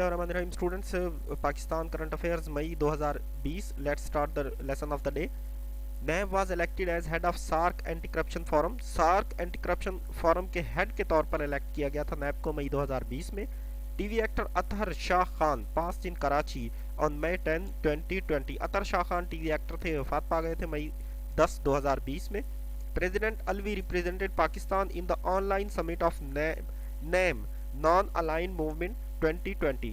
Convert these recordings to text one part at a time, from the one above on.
Bismillahirrahmanirrahim. Students, Pakistan current affairs May 2020. Let's start the lesson of the day. NAB was elected as head of SARC Anti-Corruption Forum. SARC Anti-Corruption Forum के head के तौर पर elect किया गया था NAB को मई 2020 में. TV actor Athar Shah Khan passed in Karachi on May 10, 2020. Athar Shah Khan TV actor थे, वफात पा गए थे मई 10, 2020 में. President Alvi represented Pakistan in the online summit of NAM Non-Aligned Movement 2020.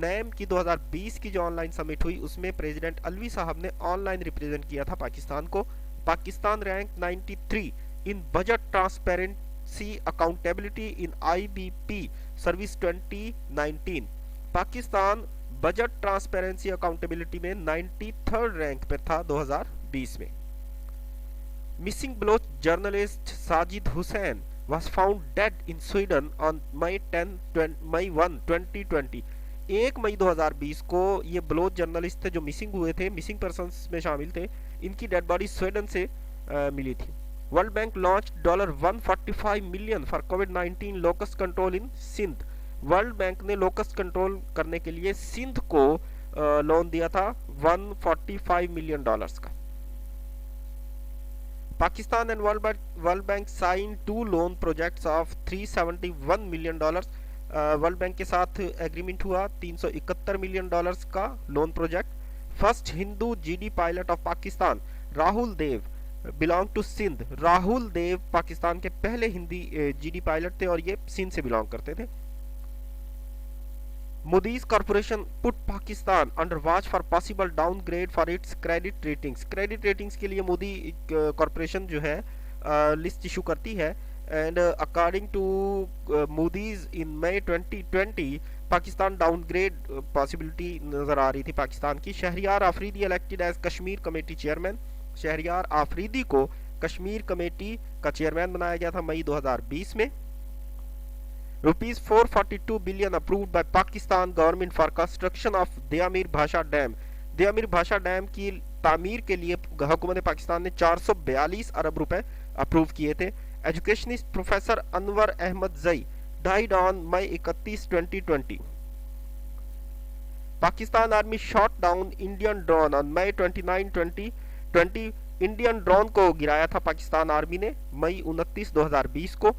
NAM की 2020 की जो ऑनलाइन समिट हुई उसमें प्रेसिडेंट अलवी साहब ने ऑनलाइन रिप्रेजेंट किया था पाकिस्तान को. Pakistan rank 93 in budget transparency accountability in IBP service 2019. Pakistan budget transparency accountability में 93rd रैंक पर था 2020 में. Missing Baloch journalist Sajid Hussain was found dead in Sweden on May 1, 2020. 1 मई 2020 को ये बलोच जर्नलिस्ट थे जो मिसिंग हुए थे, मिसिंग पर्सन्स में शामिल थे. इनकी डेड बॉडी स्वीडन से मिली थी. World Bank launch $145 million for कोविड-19 locust control in Sindh. World Bank ने लोकस्ट कंट्रोल करने के लिए सिंध को लोन दिया था $145 मिलियन का. Pakistan and World Bank signed 2 loan projects of $371 million. World Bank के साथ एग्रीमेंट हुआ $371 मिलियन का loan project. First Hindu GD pilot of Pakistan Rahul Dev belong to Sindh. Rahul Dev Pakistan के पहले हिंदी जीडी पायलट थे और ये सिंध से बिलोंग करते थे. Moody's Corporation put Pakistan under watch for possible downgrade for its credit ratings. Credit ratings के लिए मोदी कॉरपोरेशन जो है लिस्ट इशू करती है. And according to Moody's in May 2020 Pakistan downgrade possibility नजर आ रही थी पाकिस्तान की. Shahryar Afridi elected as Kashmir committee chairman. Shahryar Afridi को कश्मीर कमेटी का चेयरमैन बनाया गया था मई 2020 में. ₹442 billion approved by Pakistan government for construction of Diamer Bhasha dam. दयामीर Bhasha dam की तामीर के लिए हुकूमत पाकिस्तान ने 442 अरब रुपए अप्रूव किए थे. Educationist professor Anwar Ahmad Zai died on May 31, 2020. Pakistan army shot down Indian drone on May 29, 2020. Indian drone को गिराया था पाकिस्तान आर्मी ने मई 29, 2020 को.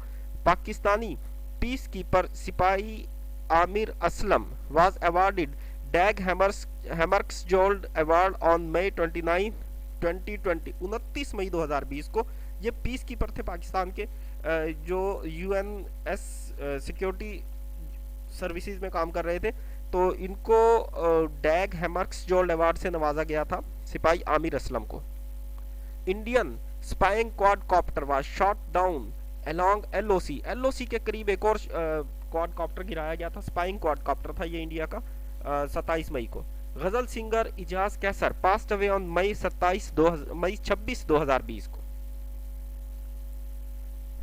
पाकिस्तानी पीस कीपर सिपाही Aamir Aslam was awarded Dag Hammarskjöld Award on May 29, 2020. 29 मई 2020 को ये पीस कीपर थे पाकिस्तान के जो यूएनएस सिक्योरिटी सर्विसेज में काम कर रहे थे. तो इनको डैग हैमर्क्सजोल्ड अवार्ड से नवाजा गया था सिपाही आमिर असलम को. Indian spying quadcopter was shot down along LOC के करीब एक और क्वाडकॉप्टर गिराया गया था. स्पाइंग क्वाडकॉप्टर था ये इंडिया का 27 मई को. Ghazal singer Ijaz Qaiser passed away on May 26, 2020 को.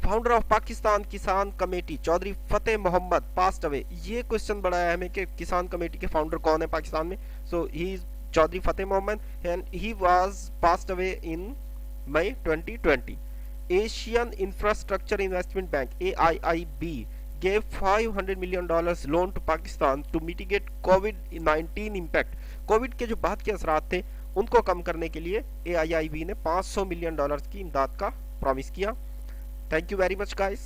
Founder of Pakistan Kisan committee Chaudhry Fateh Muhammad passed away. ये क्वेश्चन बड़ा है हमें कि किसान कमेटी के फाउंडर कौन है पाकिस्तान में. So he is Chaudhry Fateh Mohammad and he was passed away in May 2020. Asian Infrastructure Investment Bank AIIB gave $500 million loan to Pakistan to mitigate COVID-19 impact. Covid के जो बाद के असरात थे उनको कम करने के लिए AIIB ने $500 मिलियन की इमदाद का प्रॉमिस किया. Thank you very much guys.